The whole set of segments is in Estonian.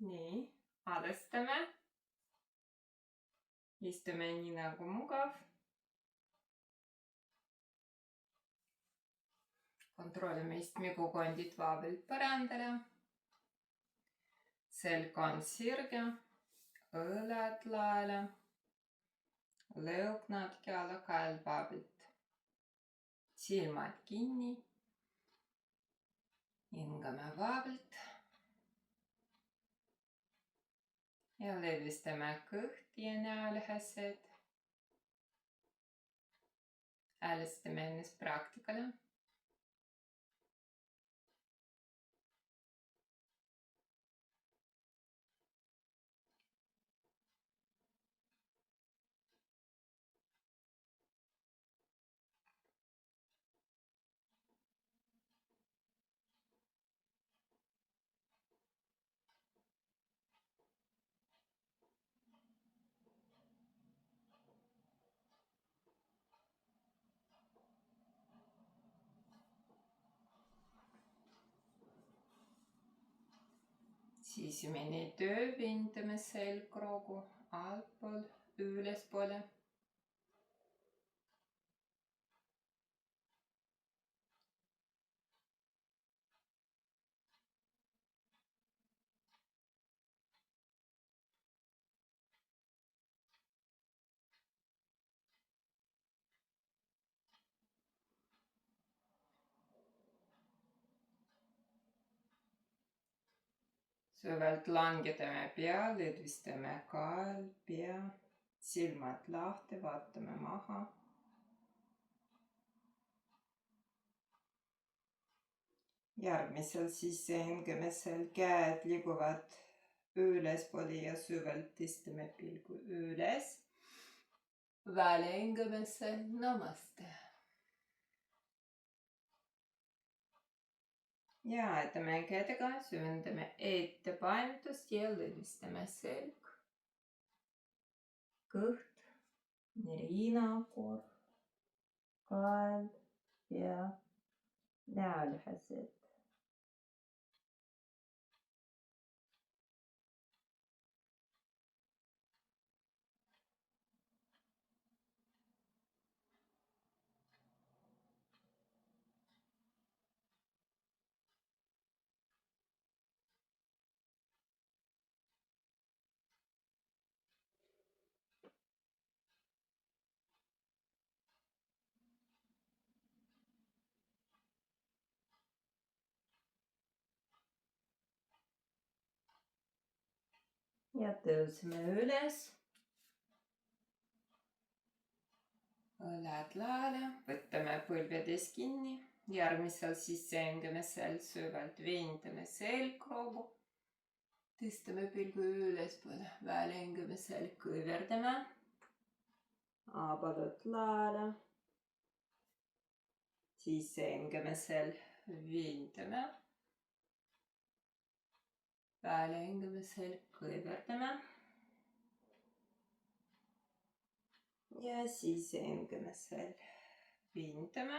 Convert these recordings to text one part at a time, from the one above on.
nii, alustame. Istume nii nagu mugav. Kontrollime istmikukondid vaabelt põrandale. Selg on sirge, õled laele, lõug natuke alla kael vaabelt. Silmad kinni. Hingame vaabelt. Ja lõdvistame kõht ja näolihased. Alustame ennast praktikale. Sisemine töö, vindame selgroogu altpool ülespoole. Süvalt langetame pea, lõdvistame kael, pea, silmad lahti, vaatame maha. Järgmisel sissehingemisel käed liiguvad ülespoole ja süvalt tõstame pilgu üles. Väljahingemisel namaste. Ja aetame kätega, süvendame ettepainutust ja lõdvistame selg, kõht, riinakorv, kael, pea, näolihased. Ja tõuseme üles. Õled laele, võtame põlvedes kinni. Järgmisel sissehingemisel süvalt vindame selgroogu. Tõstame pilgu ülespoole, väljahingemisel kõverdame. Abalad laele. Sissehingemisel vindame. Väljahingemisel kõverdame. Ja sissehingemisel vindame.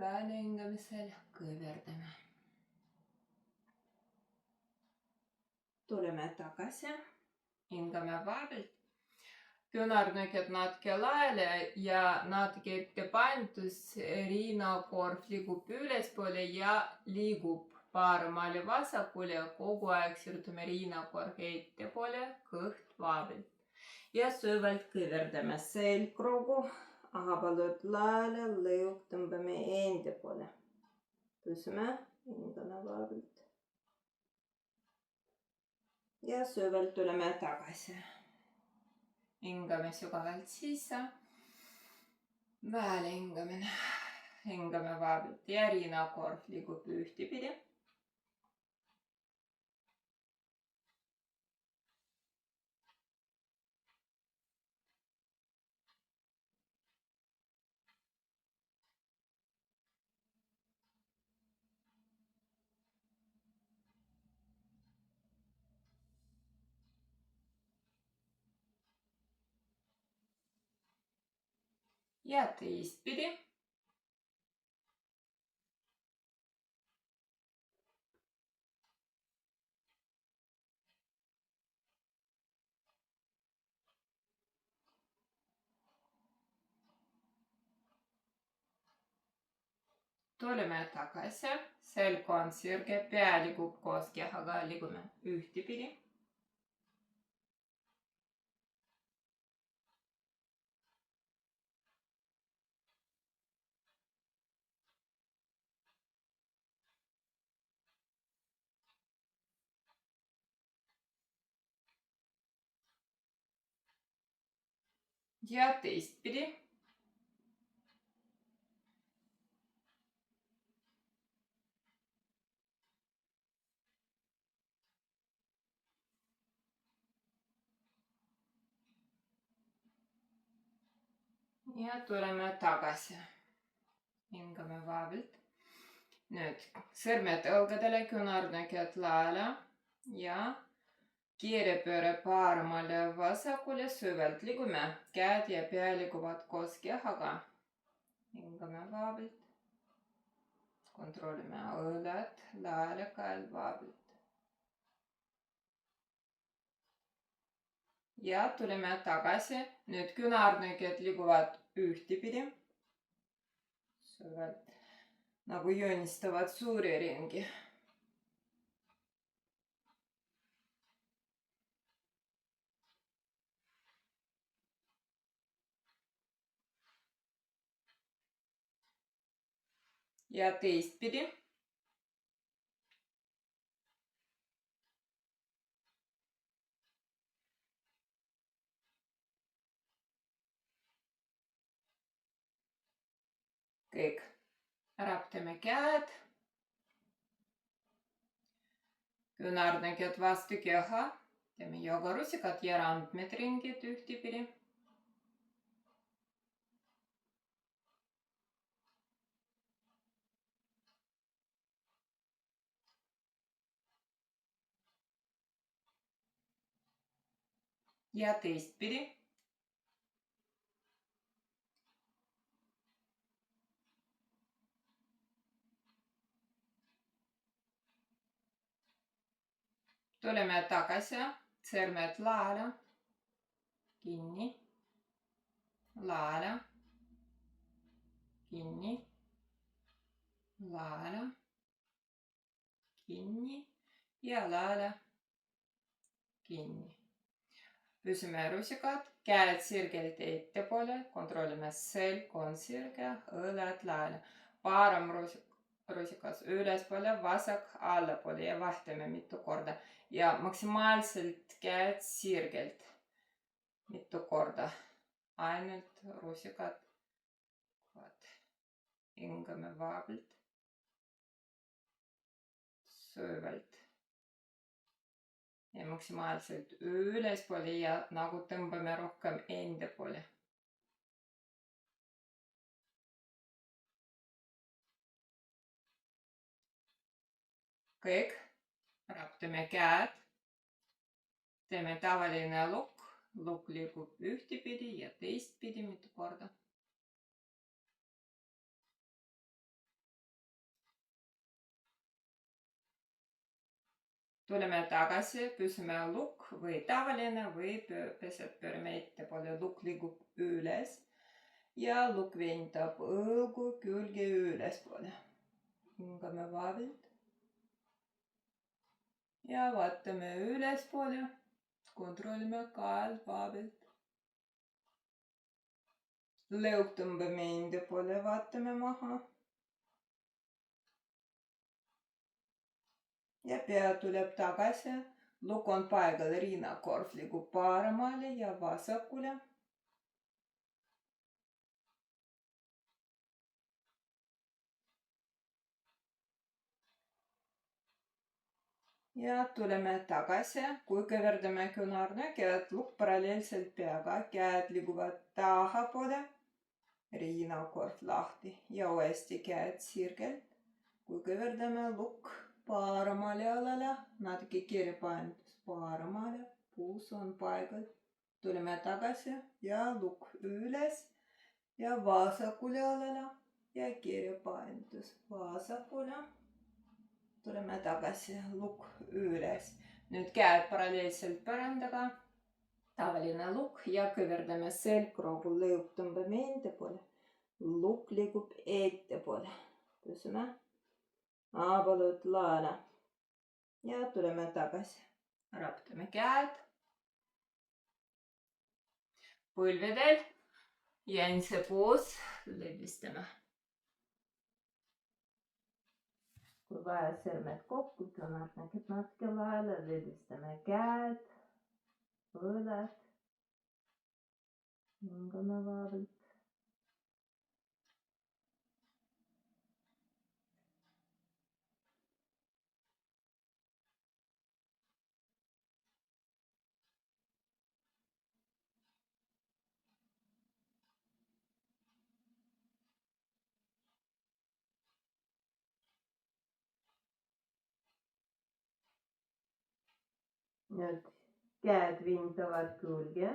Väljahingemisel kõverdame. Tuleme tagasi. Hingame vaabelt. Küünarnukid natuke laele ja natuke ettepaintus. Riinakorv liigub ülespoole ja liigub paremale vasakule. Kogu aeg siirdume riinakorvi ettepoole, kõht vaabelt. Ja süvalt kõverdame selgroogu, abalad laele, lõug tõmbame enda poole. Tõuseme, hingame vaabelt. Ja süvalt tuleme tagasi. Hingame sügavalt sisse. Väljahingamine. Hingame vaabelt ja riinakorv liigub ühtepidi. Ja teistpidi. tuleme tagasi, selg on sirge, pea liigub koos kehaga, liigume ühtepidi. Ja teistpidi. Ja tuleme tagasi. Hingame vabalt. Nüüd sõrmed õlgadele, küünarnukid laele ja keerepööre paremale vasakule, süvalt liigume. Käed ja pea liiguvad koos kehaga. Hingame vabalt. Kontrollime õlad, laele, käed vabalt. Ja tuleme tagasi. Nüüd küünarnukid liiguvad ühtepidi. Süvalt. Nagu joonistavad suuri ringi. Ja teistpidi. Kõik. Raptame käed. Küünarnukid vastu keha. Teeme joogarusikad ja randmed ringid ühtepidi. Ja teistpidi. Tuleme tagasi, sõrmed laele, kinni, laele, kinni, laele, kinni ja laele, kinni. Püsime rusikad, käed sirgelt ettepoole, kontrollime selg on sirge, õlad laele. Parem rusikas ülespoole, vasak allapoole ja vahtame mitu korda. Ja maksimaalselt käed sirgelt mitu korda. Ainult rusikad. Hingame vabalt. Süvalt. Ja maksimaalselt ülespoole ja nagu tõmbame rohkem enda poole. Kõik. Raptame käed. Teeme tavaline lukk. Lukk liigub ühtepidi ja teistpidi mitu korda. Tuleme tagasi, püsime lukk või tavaline või pesed pöörame ettepoole. Lukk liigub üles ja lukk venitab õlgu külge ülespoole. Hingame vabalt. Ja vaatame ülespoole. Kontrollime käed vabalt. Lõug tõmbame enda poole, vaatame maha. Ja pea tuleb tagasi. Lukk on paigal, rinnakorv liigub paremale ja vasakule. Ja tuleme tagasi, kui kõverdame küünarnukid, lukk paralleelselt peaga, käed liiguvad tahapoole, rinnakorv lahti ja uuesti käed sirgelt. Kui kõverdame lukk paremale alale, natuke keerepaindus paremale, puus on paigal. Tuleme tagasi ja lukk üles ja vasakule alale ja keerepaindus vasakule. Tuleme tagasi, lukk üles. Nüüd käed paralleelselt põrandaga. Tavaline lukk ja kõverdame selgroogu, lõug tõmbame enda poole. Lukk liigub ettepoole. tõuseme avalud laele ja tuleme tagasi. Raputame käed põlvedel, jänse poos, lõdvistame. Kui vaja, sõrmed kokku, tõmmatame natuke laele, lõdvistame käed, õled, hingame vabalt. Nüüd käed viintavad külge,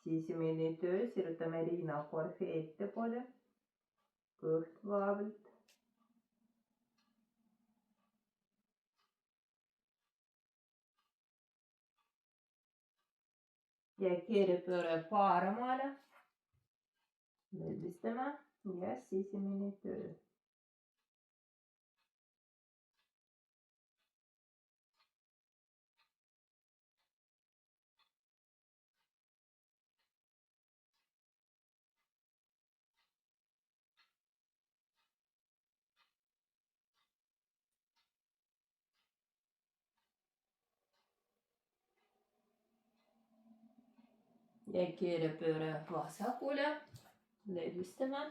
sisemine töö, sirutame rinnakorvi ettepoole, kõht vabalt. Ja keeripööre paremale, lõdvistame ja sisemine töö. Ja keeripööre vasakule, lõdvistame.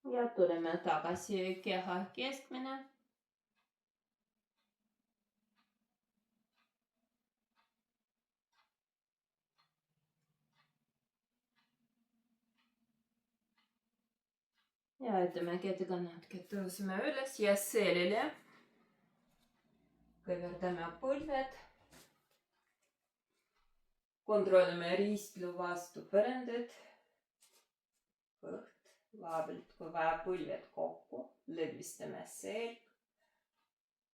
Ja tuleme tagasi keha keskmine. Ja ütleme kätega natuke tõuseme üles ja selili. Kõverdame põlved. Kontrollime ristlu vastu põrandit. Kõht vabalt, kui vaja põlved kokku. Lõdvistame selg.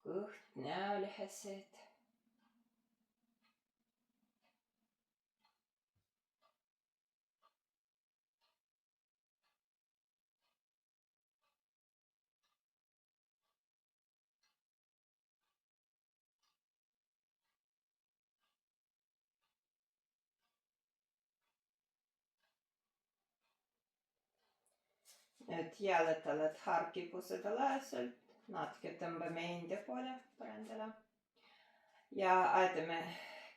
Kõht, näolihased. Nüüd jalutavad harkipused alaselt, natuke tõmbame enda poole põrandale ja aetame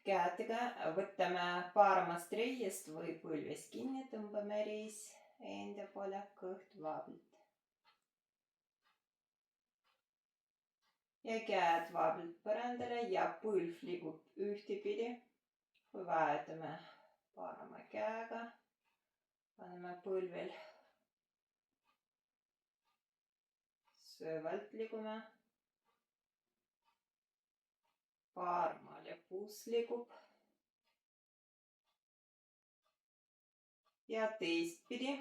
kätega, võtame paremast reiest või põlvest kinni, tõmbame reis enda poole, kõht vabalt. Ja käed vabalt põrandale ja põlv liigub ühtepidi, kui vahetame parema käega, paneme põlvel. Söövalt liigume. Paremale puus liigub. Ja teistpidi.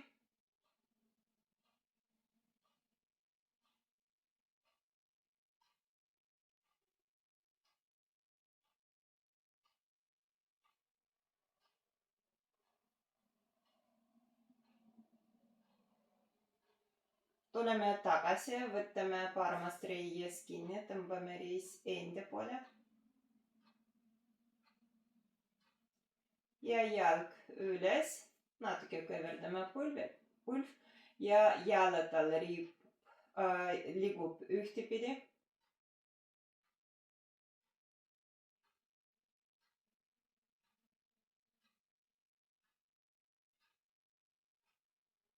Tuleme tagasi, võtame paremast reiest kinni, tõmbame reis enda poole. Ja jalg üles, natuke kõverdame põlv ja jalad liigub ühtepidi.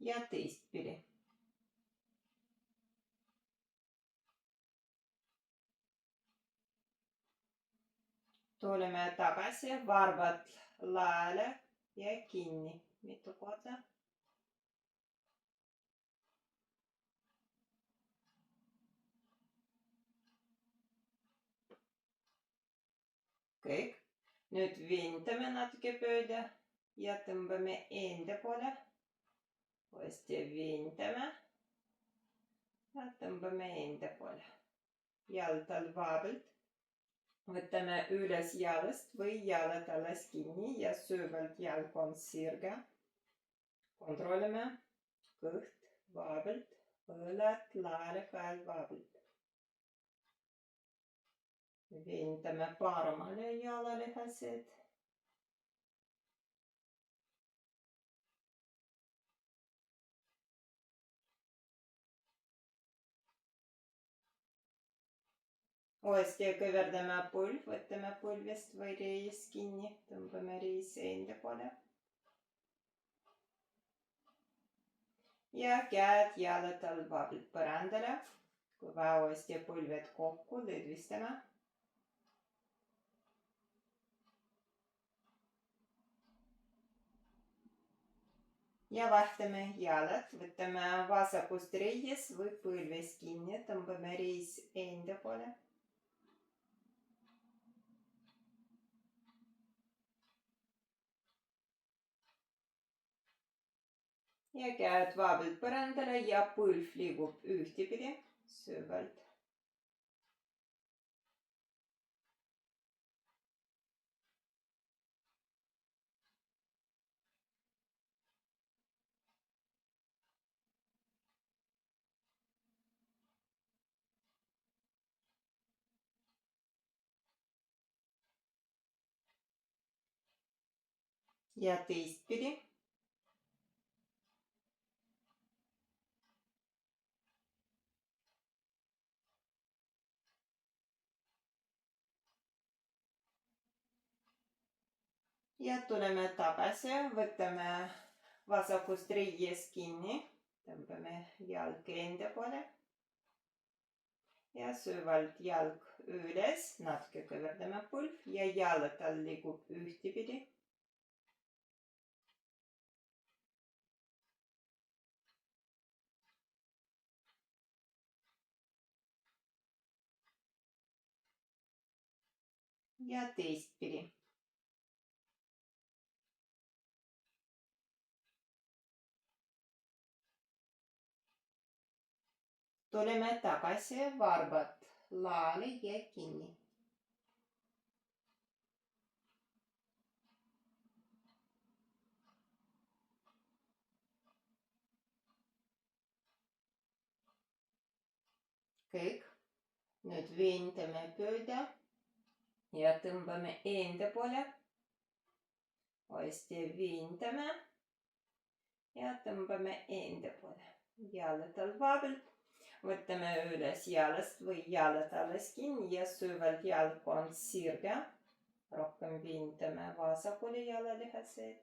Ja teistpidi. Tuleme tagasi, varvad laele ja kinni mitu korda. kõik. Nüüd vintame natuke pööda ja tõmbame enda poole. Uuesti vintame ja tõmbame enda poole. Jalad all vabalt. Võtame üles jalast või jalad alles kinni ja süvalt jalg on sirge. Kontrollime kõht vabalt, õlad laele peal vabalt. Vintame paremale jalalihased. Uuesti kõverdame põlv, võtame põlvest või reis kinni, tõmbame reis enda poole. Ja käed jalad all vabalt põrandale. Kui vaja uuesti põlved kokku, lõdvistame. Ja vahtame jalad, võtame vasakust reis või põlvest kinni, tõmbame reis enda poole. Ja käed vabalt põrandale ja põlv liigub ühtepidi, süvalt. Ja teistpidi. Ja tuleme tagasi, võtame vasakust reis kinni, tõmbame jalg enda poole. Ja süvalt jalg üles, natuke kõverdame põlv ja jalad all liigub ühtepidi. Ja teistpidi. Tuleme tagasi, varbad laale ja kinni. Kõik. Nüüd vintame pööda ja tõmbame enda poole. Uuesti vintame ja tõmbame enda poole. Jalad all vabalt. Võtame üles jalast või jalad alles kinni ja süvalt jalg on sirge. Rohkem vintame vasakule jalalihased.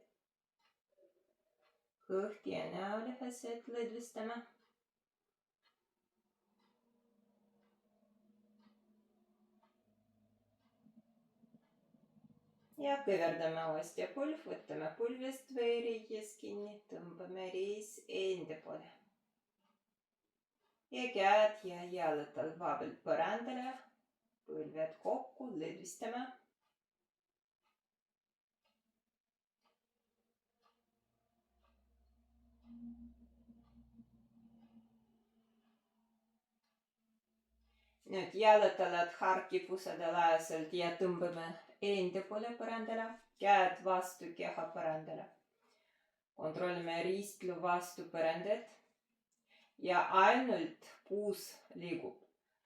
Kõht ja näolihased lõdvistame. Ja kõverdame uuesti põlv, võtame põlvest või reis kinni, tõmbame reis enda poole. Ja käed ja jalad all vabalt põrandale, põlved kokku, lõdvistame. Nüüd jalatavad harkipusade laiaselt ja tõmbame enda poole põrandale, käed vastu keha põrandale. Kontrollime ristlu vastu põrandat ja ainult puus liigub.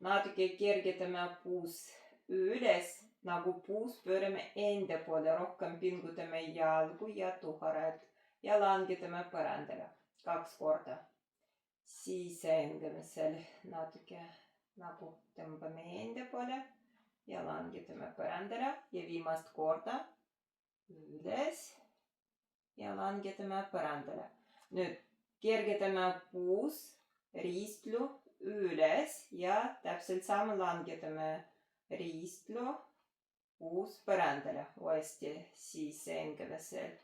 Natuke kergitame puus üles, nagu puus pöörame enda poole, rohkem pingutame jalgu ja tuharad ja langetame põrandale 2 korda. Siis hingamisel natuke nagu tõmbame enda poole ja langetame põrandale ja viimast korda üles ja langetame põrandale. Nüüd kergitame puus ristlu üles ja täpselt sama langetame ristlu puus põrandale. Uuesti siis hingamisel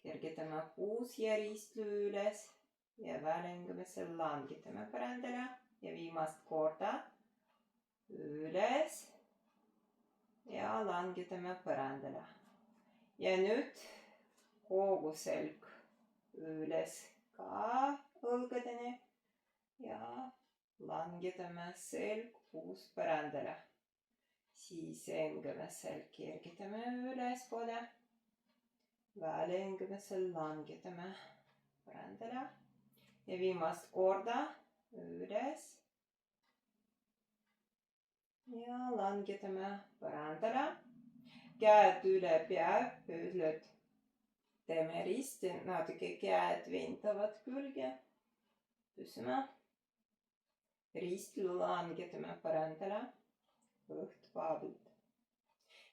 kergitame puus ja ristlu üles ja välhingamisel langetame põrandale ja viimast korda üles ja langetame põrandale. Ja nüüd kogu selg üles ka õlgadeni ja langetame selg uus põrandale. Siis hingamisel kergitame ülespoole. Välihingamisel langetame põrandale ja viimast korda üles ja langetame põrandale. Käed üle pea, pöödled. Teeme risti, natuke käed vintavad külge. Püsime. Risti langetame põrandale. Õht vabalt.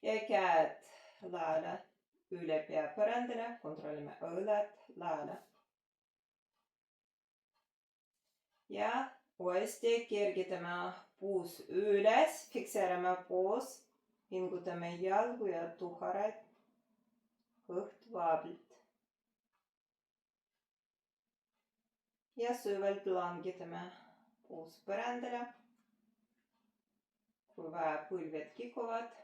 Ja käed laele üle pea põrandale. Kontrollime õlad laele. Ja uuesti kergitame puus üles. Fikseerime puus. Hingutame jalgu ja tuharaid. Õht vabalt. Ja süvalt langetame puus põrandale. Kui vaja, põlved kikuvad.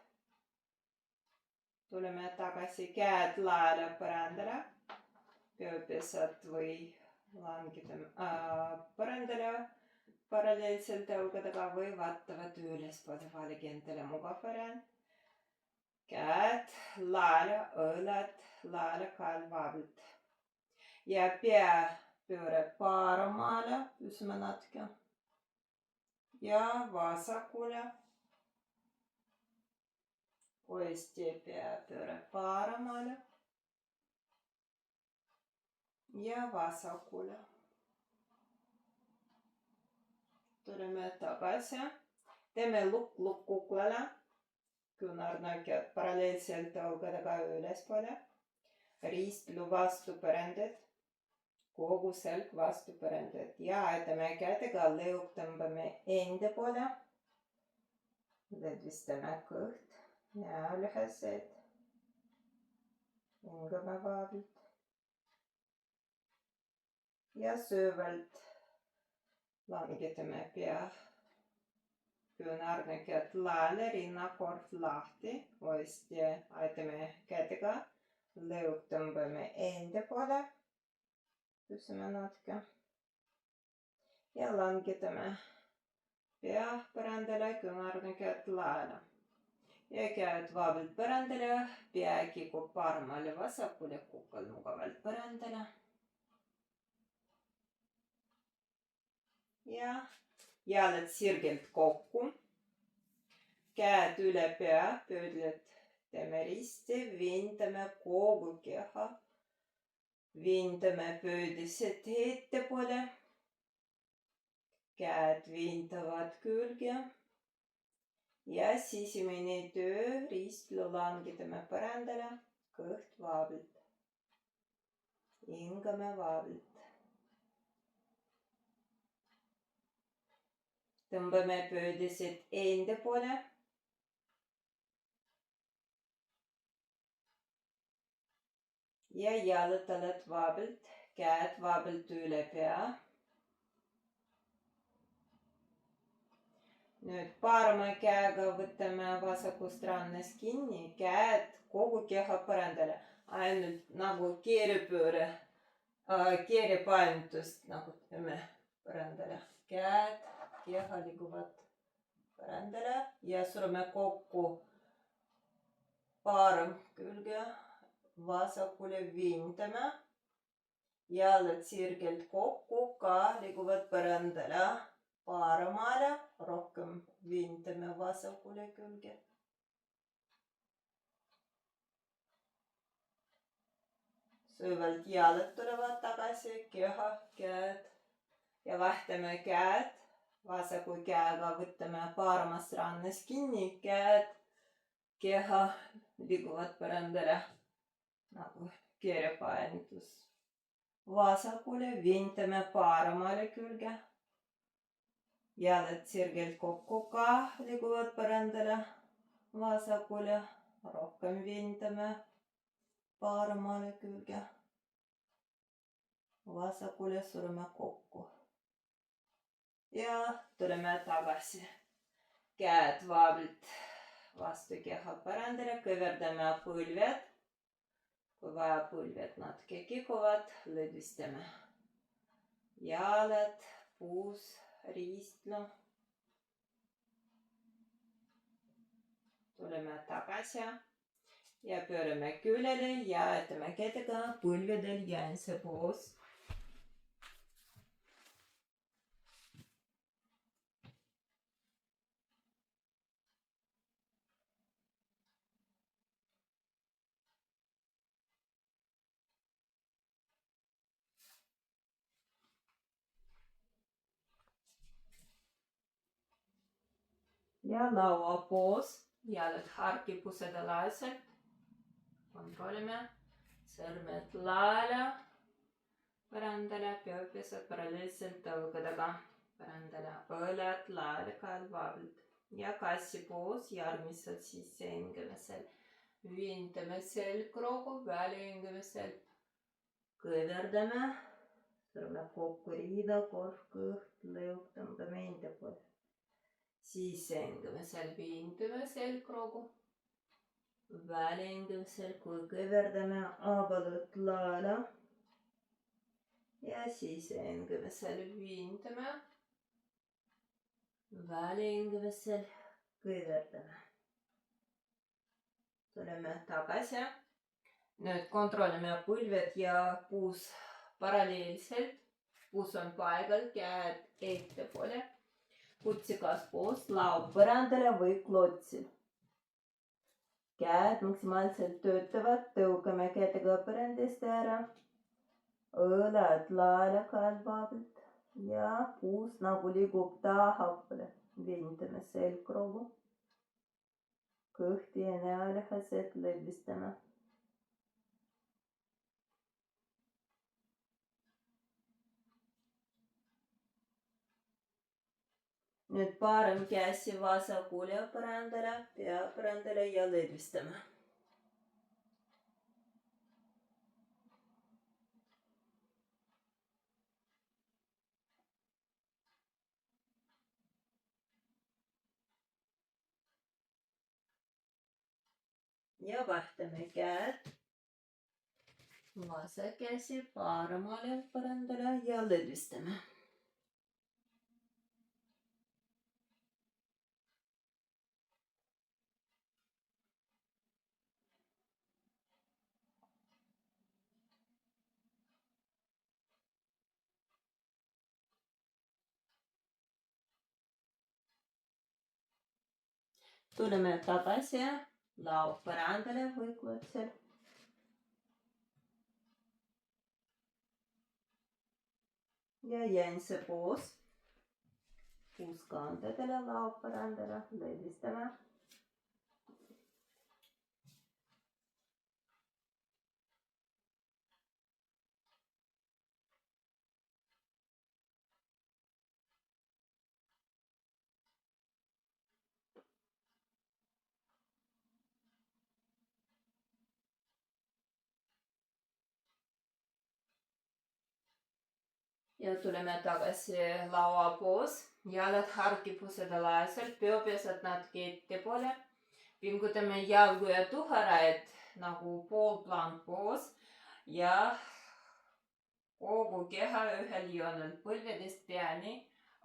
Tuleme tagasi käed laele põrandale. Peopesad või langetame põrandale paralleelselt õlgadega või vaatavad ülespoole. Valige endale mugav variant. Käed laele, õlad laele kael vabalt. Ja pea pööre paremale. Püsime natuke. Ja vasakule. Uuesti pea pööre paremale ja vasakule. Tuleme tagasi. Teeme lukk kuklale. Küünarnäkjad paralleelselt õlgadega ülespoole. Ristlu vastu põrandad. Kogu selg vastu põrandad. Ja aitame kätega lõug tõmbame enda poole. Lõdvistame kõht. Ja lühesed. Hingame vabalt. Ja süvalt langetame pea. Küünarnäkjad laele, rinnakord lahti. Uuesti aitame kätega. Lõug tõmbame enda poole. Püsime natuke. Ja langetame pea põrandale, küünarnäkjad laele. Ja käed vabalt põrandale, pea kikub paremale vasakule, kukal mugavalt põrandale. Ja jalad sirgelt kokku. Käed üle pea, pöödled teeme risti, vindame kogu keha. Vindame pöödised ettepoole. Käed vindavad külge. Ja sisemine töö, ristlu langetame põrandale, kõht vabalt. Hingame vabalt. Tõmbame pöödised enda poole. Ja jalutalad vabalt, käed vabalt üle pea. Nüüd parema käega võtame vasakust rannast kinni, käed kogu keha põrandale. Ainult nagu keerepööre, keerepainutust nagu teeme põrandale. Käed, keha liiguvad põrandale ja surume kokku parem külge. Vasakule vindame. Jalad sirgelt kokku, ka liiguvad põrandale. Paremale, rohkem vindame vasakule külge. Süvalt jalad tulevad tagasi, keha, käed. Ja vahtame käed. Vasaku käega võtame paremast rannast kinni, käed, keha liiguvad põrandale. Nagu keerepainitus. Vasakule vindame paremale külge. Jalad sirgelt kokku, ka liiguvad põrandale. Vasakule rohkem vindame paremale külge. Vasakule surume kokku. Ja tuleme tagasi. Käed vabalt vastu keha põrandale, kõverdame põlved. Kui vaja, põlved natuke kikuvad, lõdvistame jalad, puus, riistlu. Tuleme tagasi ja pöörame küljele ja jätame kätega põlvedel jäänse poos. Ja laua poos, jalad harkipused-alaselt. Kontrollime, sõrmed laele, põrandale, peopesed paralleelselt õlgadega, põrandale, õlad laele kalvavalt. Ja kassi poos, järgmiselt sisse hingamisel. Viintame selgroogu, välja hingamisel. Kõverdame, sõrmed kokku riida, korv, kõht, lõug, tõmbame enda poole. Sisse hingamisel viintame selgroogu. Välja hingamisel, kui kõverdame, abalud laele. Ja sisse hingamisel viintame. Välja hingamisel kõverdame. Tuleme tagasi. Nüüd kontrollime põlved ja puus paralleelselt. Puus on paigal, käed ettepoole. Kutsikas poos, laud põrandale või klotsil. Käed maksimaalselt töötavad, tõukame kätega põrandast ära. Õlad laele kalvavalt ja puus nagu liigub tahapoole. Viintame selgroogu. Kõhti ja näolihased lõdvistame. Nüüd parem käsi vasakule põrandale, pea põrandale ja lõdvistame. Ja vahtame käed. Vasak käsi paremale põrandale ja lõdvistame. Tuleme tagasi laud põrandale või klotsil. Ja jäänse poos. Puus kandadele laud põrandale, lõdvistame. Ja tuleme tagasi laua poos. Jalad harkipused-alaselt, peopesad natuke ettepoole. Pingutame jalgu ja tuharaid nagu poolplank poos. Ja kogu keha ühel joonel põlvedest peani,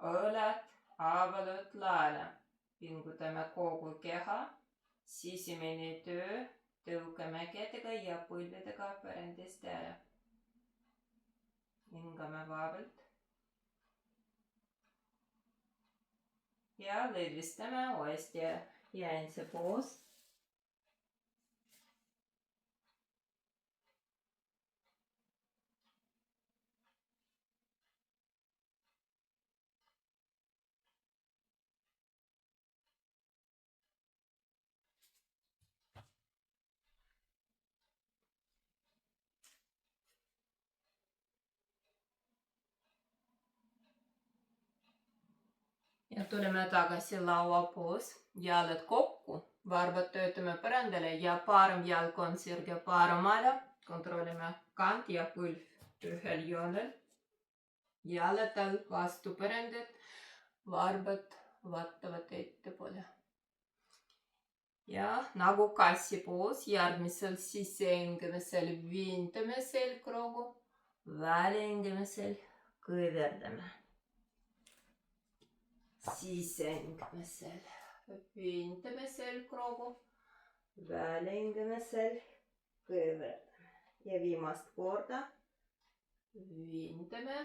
õlad, abalud laele. Pingutame kogu keha, sisemine töö, tõukame kätega ja põlvedega põrandast ära. Hingame vabalt. Ja lõdvistame uuesti jäänse poos. Ja tuleme tagasi laua poos, jalad kokku, varvad töötame põrandale ja parem jalg on sirge paremale. Kontrollime kand ja põlv ühel joonel. Jalad all vastu põrandat, varvad vaatavad ettepoole. Ja nagu kassipoos, järgmisel sissehingimisel viintame selgroogu, väljahingimisel kõverdame. Sissehingimisel viintame selgroogu, väljahingimisel kõverdame. Ja viimast korda viintame,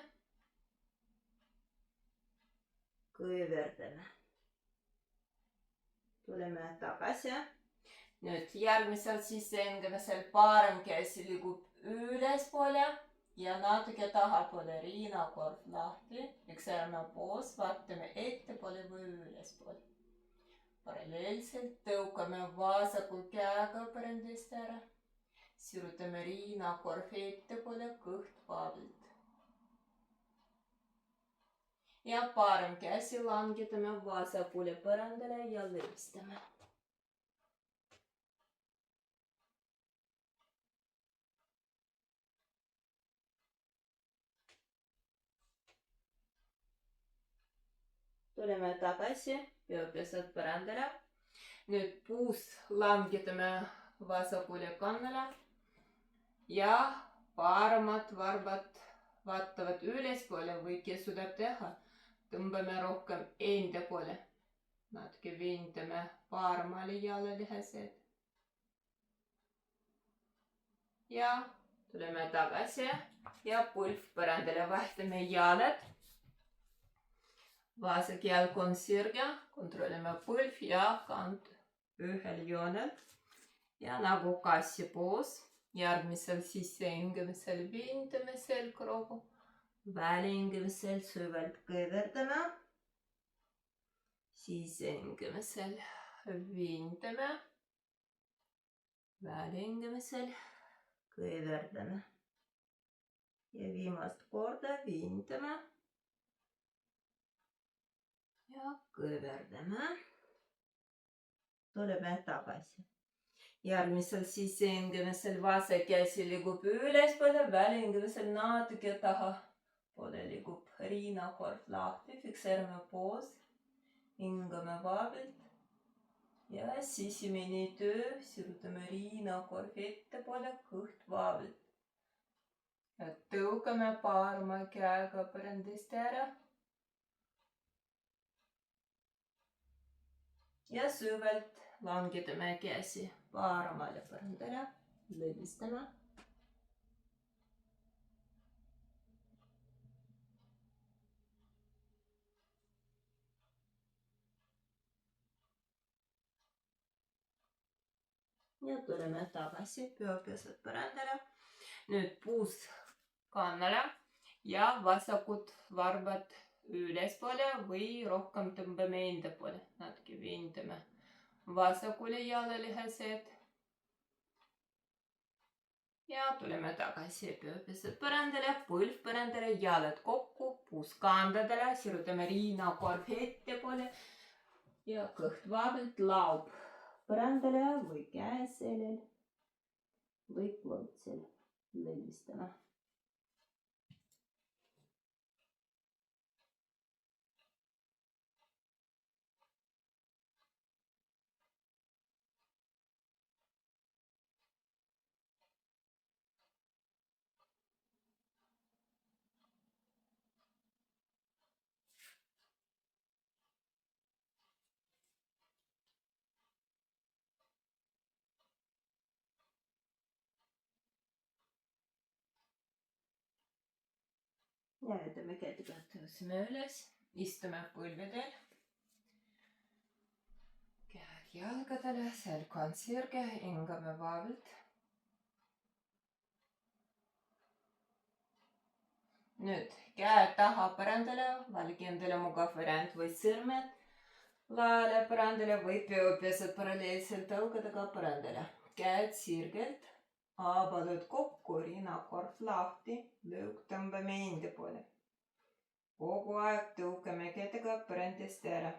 kõverdame. Tuleme tagasi. Nüüd järgmisel sissehingimisel parem käsi liigub ülespoole ja natuke tahapoole, riinakorv lahti. Fikseerime poos, vaatame ettepoole või ülespoole. Paralleelselt tõukame vasaku käega põrandast ära. Sirutame riinakorv ettepoole, kõht vaablilt. Ja parem käsi langetame vasakule põrandale ja lõvistame. Tuleme tagasi, peopesad põrandale. Nüüd puus langetame vasakule kannale ja paremad varbad vaatavad ülespoole või kes suudab teha. Tõmbame rohkem enda poole. Natuke viintame paremale jalalihased. Ja tuleme tagasi ja põlv põrandale, vahtame jalad. Vasak jalg on sirge, kontrollime põlv ja kand ühel joonel. Ja nagu kassipoos, järgmisel sissehingimisel viintame selgroogu. Väljahingimisel süvalt kõverdame. Sissehingimisel viintame. Väljahingimisel kõverdame. Ja viimast korda viintame. Ja kõverdame. Tuleme tagasi. Järgmisel sissehingimisel vasak käsi liigub ülespoole, väljahingimisel natuke taha. Poole liigub riinakorv lahti, fikseerime poos, hingame vaablilt ja sisemine töö, sirutame riinakorv ettepoole, kõht vaablilt. Ja tõukame parema käega põrandast ära. Ja süvalt langetame käsi paremale põrandale, lõdvistame. Ja tuleme tagasi, peopesad põrandale. Nüüd puus kannale ja vasakud varbad ülespoole või rohkem tõmbame enda poole. Natuke viintame vasakule jalalihased. Ja tuleme tagasi, peopesad põrandale, põlv põrandale, jalad kokku, puus kandadele, sirutame riinakorv ettepoole ja kõht vaablilt laub põrandale või käeselel või klõutsel. Lõdvistame. Ja jätame kätega, tõuseme üles, istume põlvedel. Käed jalgadele, selg on sirge, hingame vaablilt. Nüüd käed taha põrandale, valige endale mugav variant või sõrmed laele põrandale või peopesad paralleelselt õlgadega põrandale. Käed sirgelt. Abalud kokku, riinakorv lahti, lõug tõmbame enda poole. Kogu aeg tõukame kätega põrandast ära.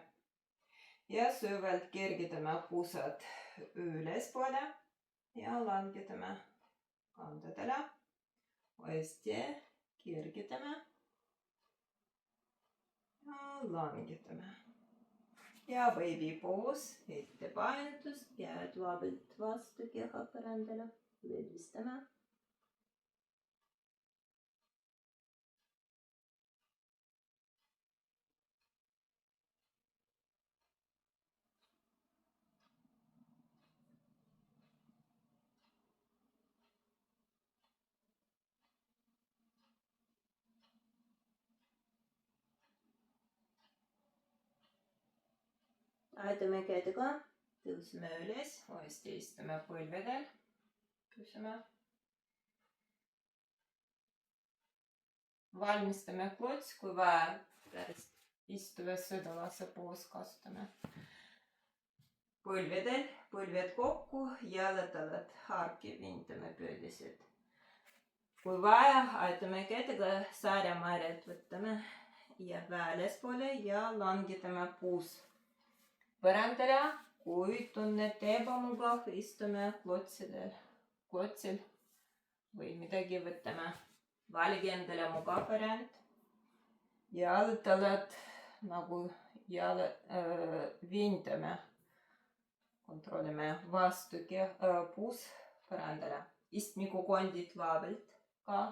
Ja süvalt kergitame puusad ülespoole ja langetame kandadele. Uuesti kergitame ja langetame. ja veebipoos, ettepainendus, käed vabalt vastu keha põrandale, lõdvistame. Aetame kätega, tõuseme üles, uuesti istume põlvedel, püsime. Valmistame klots, kui vaja, pärast istuves sõdalase poos kasutame. Põlvedel, põlved kokku, jalad-alad harki vintame pöödised. Kui vaja, aetame kätega sarjamärjad võtame ja väljaspoole ja langetame puus põrandale, kui tunnete ebamugav, istume klotsil või midagi võtame. Valige endale mugav variant. Jalad-alad nagu vintame, kontrollime vastu puus põrandale. Istmikukondid vabalt ka.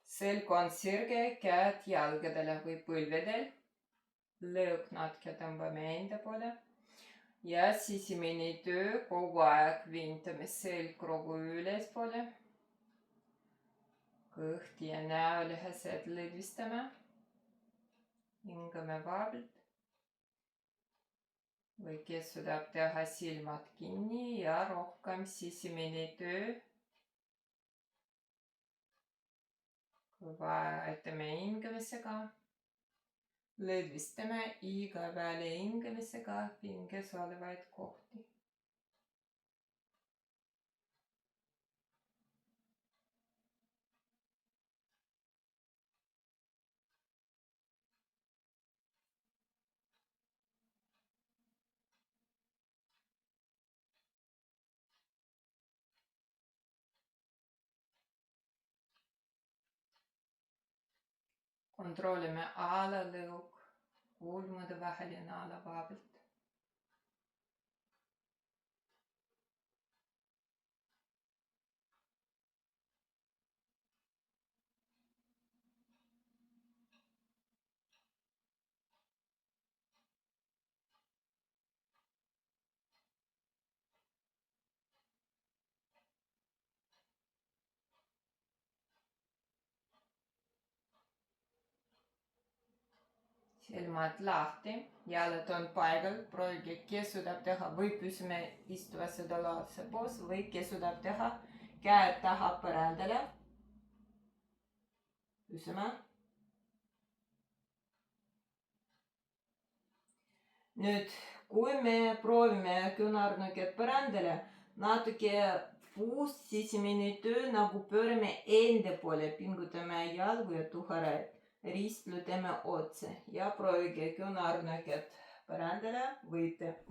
Selg on sirge, käed jalgadele või põlvedel. Lõõg natuke tõmbame enda poole ja sisemine töö kogu aeg vintame selgroogu ülespoole. Kõht ja näolihased lõdvistame. Hingame vabalt. Või kes suudab teha silmad kinni ja rohkem sisemine töö. Kui vaja, aetame hingamisega. Lõdvistame iga välja hingamisega pinges olevaid kohti. Kontrollime alalõug. Kulmude vaheline ala vabalt. Silmad lahti, jalad on paigal, proovige, kes suudab teha või püsime istuva sõdalase poos või kes suudab teha käed taha põrandale. Püsime. Nüüd, kui me proovime küünarnukid põrandale, natuke puust sisemine töö nagu pöörame enda poole, pingutame jalgu ja tuharaid. Ristlutame otse ja proovige küünarnukid põrandale,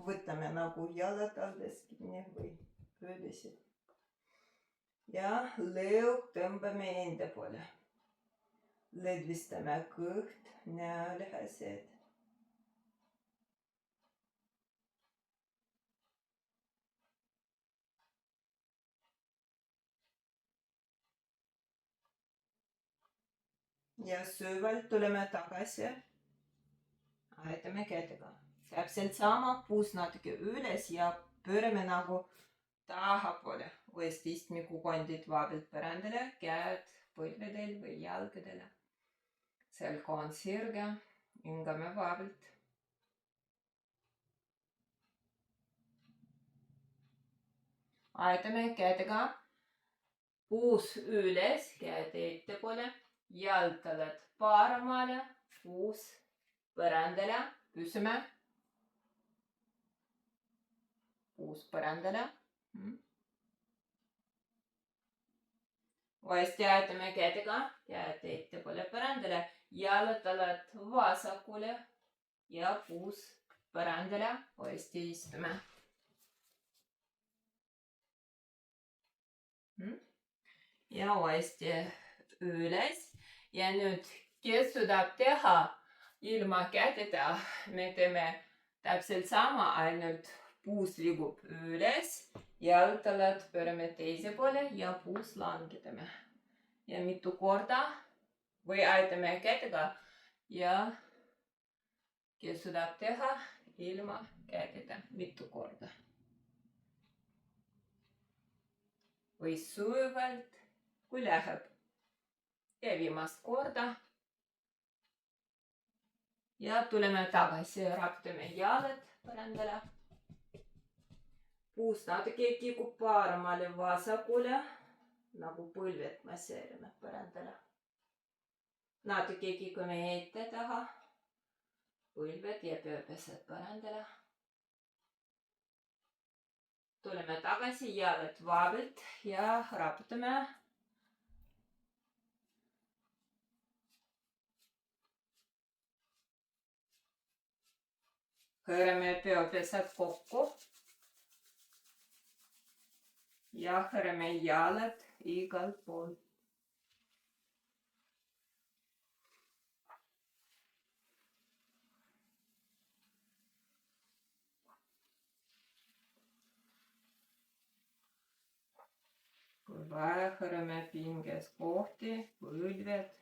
võtame nagu jalad alles kinni või pöödisid. Ja lõug tõmbame enda poole. Lõdvistame kõht, näolihased. Ja süvalt tuleme tagasi. Aetame kätega. Täpselt sama, puus natuke üles ja pöörame nagu tahapoole. Uuesti istmikukondid vabalt põrandale, käed põlvedel või jalgadele. Selg on sirge, hingame vabalt. Aetame kätega. Puus üles, käed ettepoole. Jaltalad paremale, puus põrandale, püsime. Puus põrandale. Uuesti aetame kätega, käed ettepoole põrandale, jaltalad vasakule ja puus põrandale, uuesti istume. Ja uuesti üles. Ja nüüd, kes suudab teha ilma käteta me teeme täpselt sama, ainult puus liigub üles, jalgtalad pöörame teise poole ja puus langetame. Ja mitu korda või aitame kätega ja kes suudab teha ilma käteta mitu korda. Või sujuvalt, kui läheb. Ja viimast korda. Ja tuleme tagasi, raputame jalad põrandale. Puus natuke kikub paremale vasakule, nagu põlved masseerime põrandale. Natuke kikume ette taha, põlved ja peapesed põrandale. Tuleme tagasi, jalad vabalt ja raputame. Hõõrame peapesed kokku. Ja hõõrame jalad igalt poolt. Kui vaja, hõõrame pinges kohti, põlved.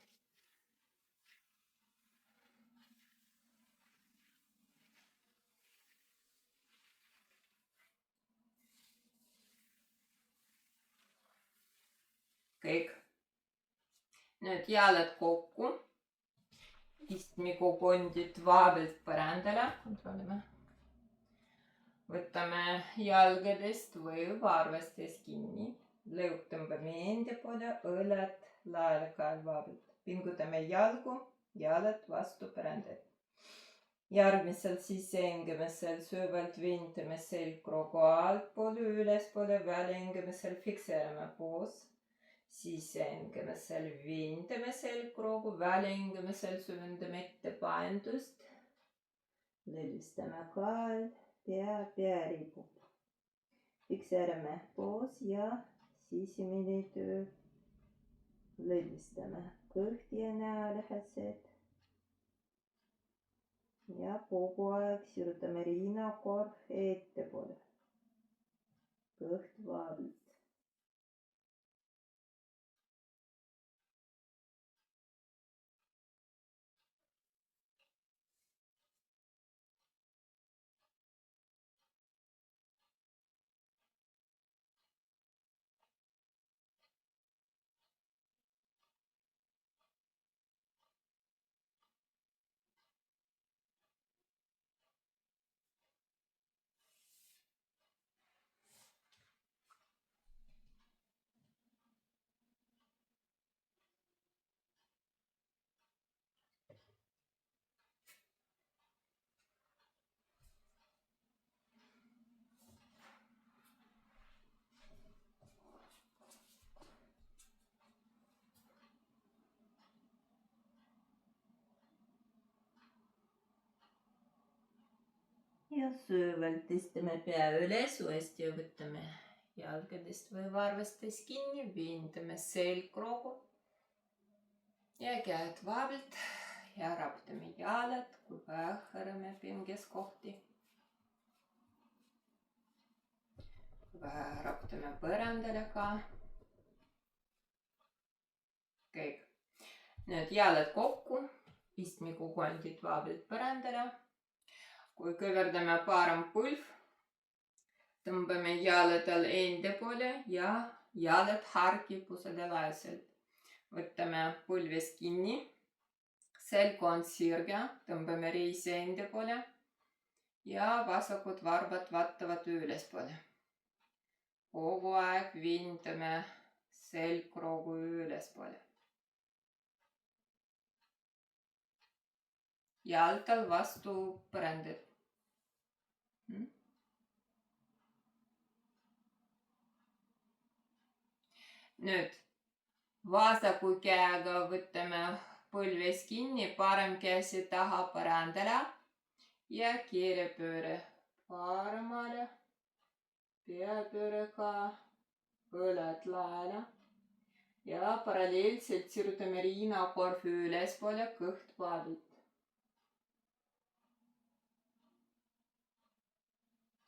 Kõik. Nüüd jalad kokku. Istmikukondid vabalt põrandale. Kontrollime. Võtame jalgadest või varvastest kinni. Lõug tõmbame enda poole, õlad laele ka vabalt. Pingutame jalgu, jalad vastu põrandat. Järgmisel sissehingemisel süvalt vintame selgroogu altpoole, ülespoole, väljahingemisel fikseerime poos. Sissehingemisel vintame selgroogu, väljahingemisel süvendame ette paindust. Lülistame kael, pea ripub. Fikseerime poos ja sisemine töö. Lülistame kõht ja näolihased. Ja kogu aeg sirutame rinnakorv ettepoole. Kõht vabalt. Ja süvalt istame pea üles, uuesti võtame jalgadest või varvastest kinni, vintame selgroogu ja käed vabalt ja raputame jalad, kui vaja, hõõrame pinges kohti. Kui vaja, raputame põrandale ka. Kõik. Nüüd jalad kokku, istmikukondid vabalt põrandale. Kui kõverdame parem põlv, tõmbame jaladel enda poole ja jalad harkipusede laiselt. Võtame põlvest kinni, selg on sirge, tõmbame reisi enda poole ja vasakud varbad vaatavad ülespoole. Kogu aeg vintame selgroogu ülespoole. Jaltal vastu põrandat. Nüüd vasaku käega võtame põlvest kinni, parem käsi taha põrandale ja keerepööre paremale, peapööre ka, õlad laele ja paralleelselt sirutame rinnakorv ülespoole, kõht vabalt.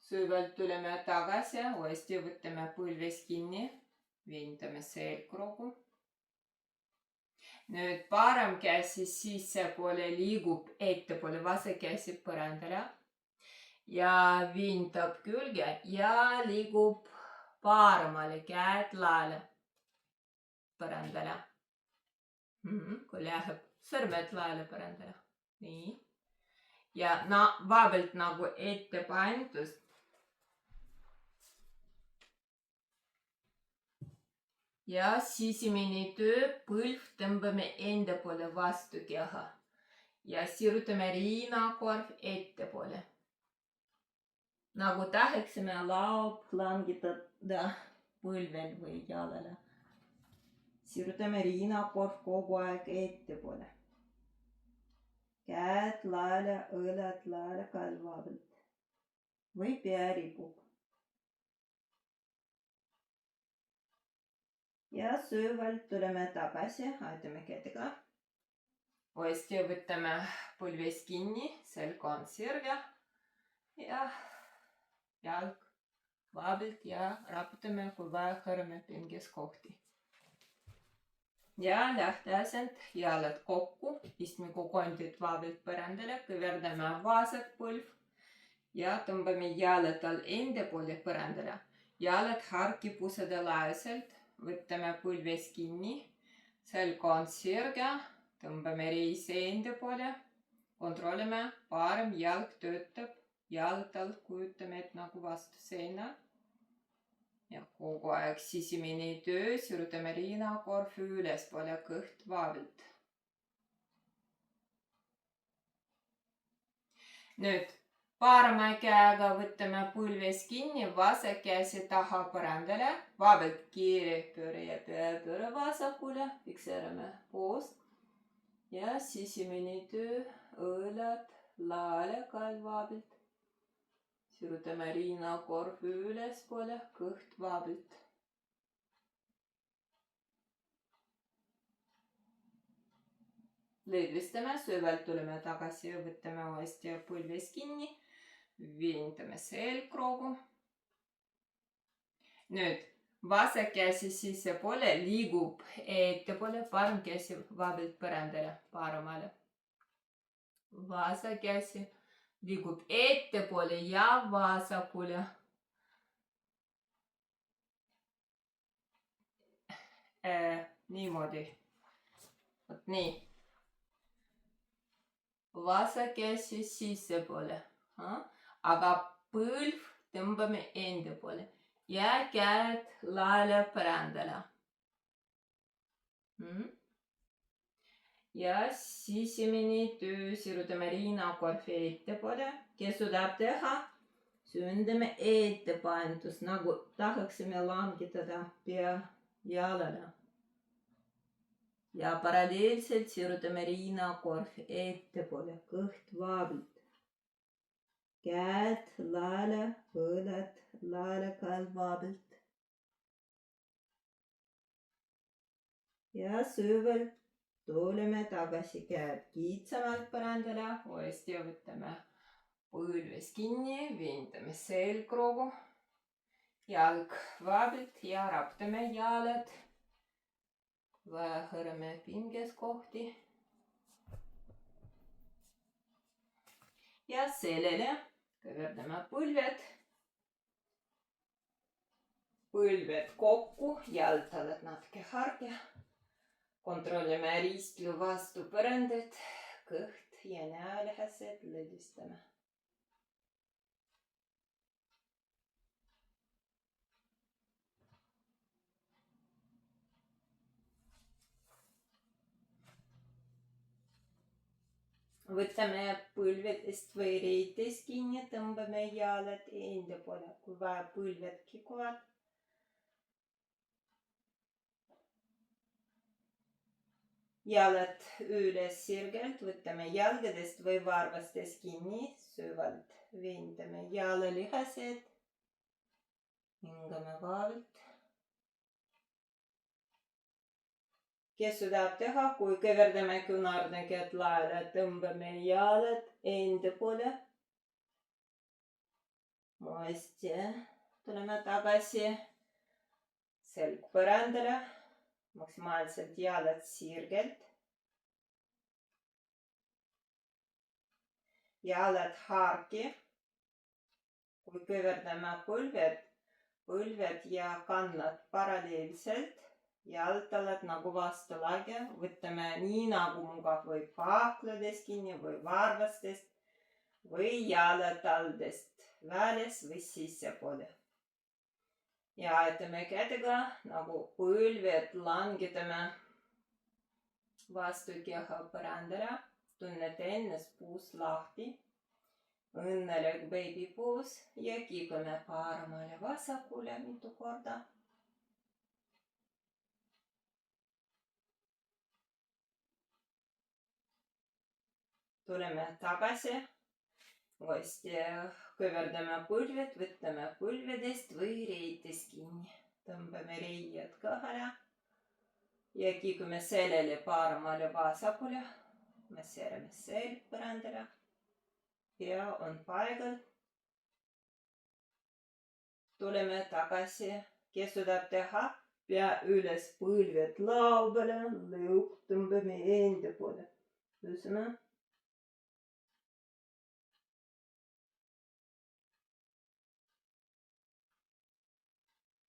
Sügavalt tuleme tagasi, uuesti võtame põlves kinni, viindame selgroogu. Nüüd parem käsi sissepoole liigub ettepoole, vasak käsi põrandale ja viindab külge ja liigub paremale, käed laele põrandale. Kui läheb sõrmed laele põrandale. Nii. Ja vabalt nagu ettepainutust. Ja sisemine töö, põlv tõmbame enda poole vastu keha. Ja sirutame rinnakorv ettepoole. Nagu tahaksime laup langetada põlvel või jalale. Sirutame rinnakorv kogu aeg ettepoole. Käed laele, õlad laele kalvavalt. Või pea ripub. Ja sügavalt tuleme tagasi, aitame kätega. Uuesti võtame põlves kinni, selg on sirge. Ja jalg vabalt ja raputame, kui vaja, hõrme pinges kohti. Ja lähteasend, jalad kokku, istmikukondid vabalt põrandale, kõverdame vasak põlv ja tõmbame jalad all enda poole põrandale. Jalad harkipusade laeselt. Võtame põlves kinni, selg on sirge, tõmbame reisi enda poole, kontrollime, parem jalg töötab, jalad all kujutame, et nagu vastu seina. Ja kogu aeg sisemine töö, sirutame rinnakorv ülespoole, kõht vabalt. Nüüd parema käega võtame põlves kinni, vasak käsi taha põrandale, vabalt kiire pööre ja pööre vasakule, fikseerime poost ja sisemine töö, õlad laale kalvavalt. Sirutame rinnakorv ülespoole, kõht vabalt. Lõdvistame, sügavalt tuleme tagasi ja võtame uuesti põlves kinni. Viindame selgroogu. Nüüd vasak käsi sissepoole liigub ettepoole, parem käsi vabalt põrandale, paremale. Vasak käsi liigub ettepoole ja vasakule. Niimoodi. Vot nii. Vasak käsi sissepoole. Aga põlv tõmbame enda poole ja käed laele põrandale. Ja sisemine töö, sirutame rinnakorvi ettepoole. Kes suudab teha, süvendame ettepainutust, nagu tahaksime langetada pea jalale. Ja paralleelselt sirutame rinnakorvi ettepoole, kõht vabalt. Käed laele, õlad laele kalvavalt. Ja sügavalt tuleme tagasi, käed kitsamalt põrandale, uuesti võtame põlves kinni, viindame selgroogu, jalg vabalt ja raputame jalad. Hõreme pinges kohti. Ja sellele kõverdame põlved. Põlved kokku, jaltalad natuke harge. Kontrollime ristlu vastu põrandat, kõht ja näolihased lõdvistame. Võtame põlvedest või reitest kinni, tõmbame jalad enda poole, kui vaja põlved kikuvad. Jalad üles sirgelt, võtame jalgadest või varvastest kinni, süvalt viindame jalalihased, hingame vabalt. Kes suudab teha, kui kõverdame küünarnägijad laele, tõmbame jalad enda poole. uuesti tuleme tagasi selg põrandale, maksimaalselt jalad sirgelt. Jalad harki. Kui kõverdame põlved ja kannad paralleelselt, jaltalad nagu vastu lage, võtame nii nagu mugav või pahkladest kinni või varvastest või jalataldest väles või sissepoole. Ja ajatame kätega nagu põlved langetame vastu keha põrandale. Tunnete ennast puus lahti. Õnnelik baby puus ja kiigume paremale vasakule mitu korda. Tuleme tagasi. Uuesti kõverdame põlved, võtame põlvedest või reitest kinni. Tõmbame reied kõhale ja kiigume sellele paremale vasakule. Masseerame selg põrandale. Pea on paigal. Tuleme tagasi. Kes suudab teha? Pea üles, põlved laubale. Lõuk tõmbame enda poole. Tõuseme.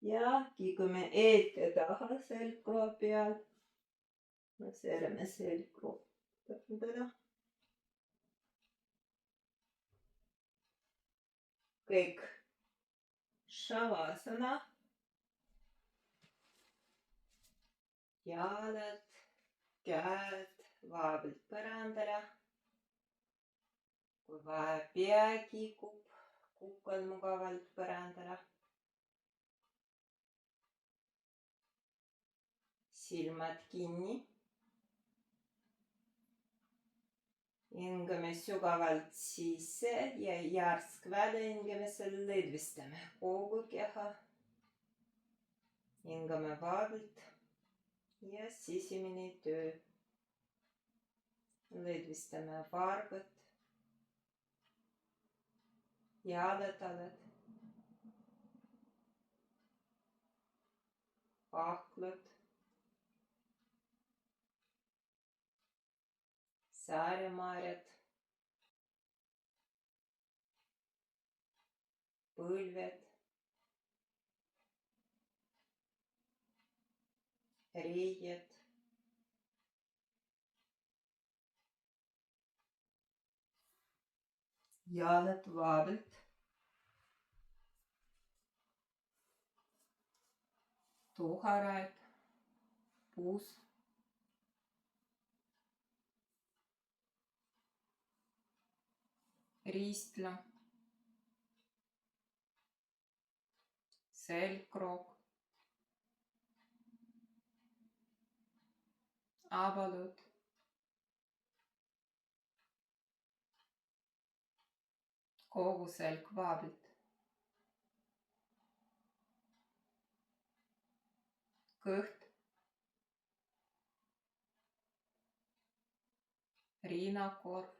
Ja kiigume ette taha selgroo peal. Masseerame selgroo põrandale. Kõik šavasana. Jalad, käed vaevalt põrandale. Kui vaja, pea kiigub, kukk on mugavalt põrandale. Silmad kinni. Hingame sügavalt sisse ja järsk väljahingemisel lõdvistame kogu keha. Hingame vaevalt ja sisemine töö. Lõdvistame varvad, jalatalad, pahklad, sääremarjad, põlved, reied, jalad vaevalt, tuharad, puus, ristla, selgroog, avalud, kogu selg vaevalt, kõht, riinakorv,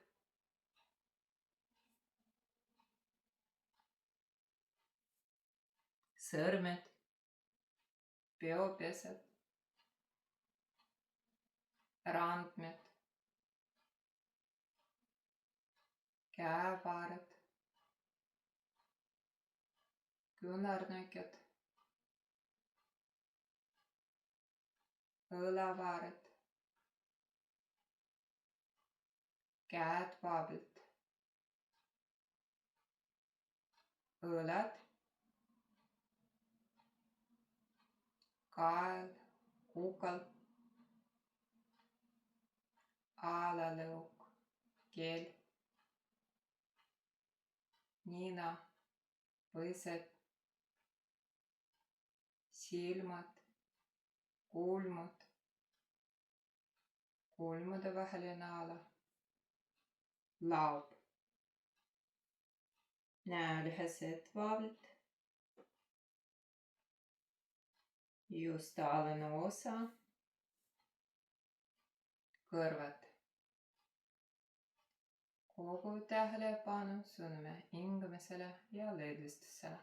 sõrmed, peopesed, randmed, käevääred, küünarnukid, õlavääred, käed vaevalt, õlad, kael, kukal, alalõuk, keel, nina, põsed, silmad, kulmud, kulmude vaheline ala, laub, näolihased vaevalt, juustealane osa, kõrvad, kogu tähelepanu suuname hingamisele ja lõdvestusele.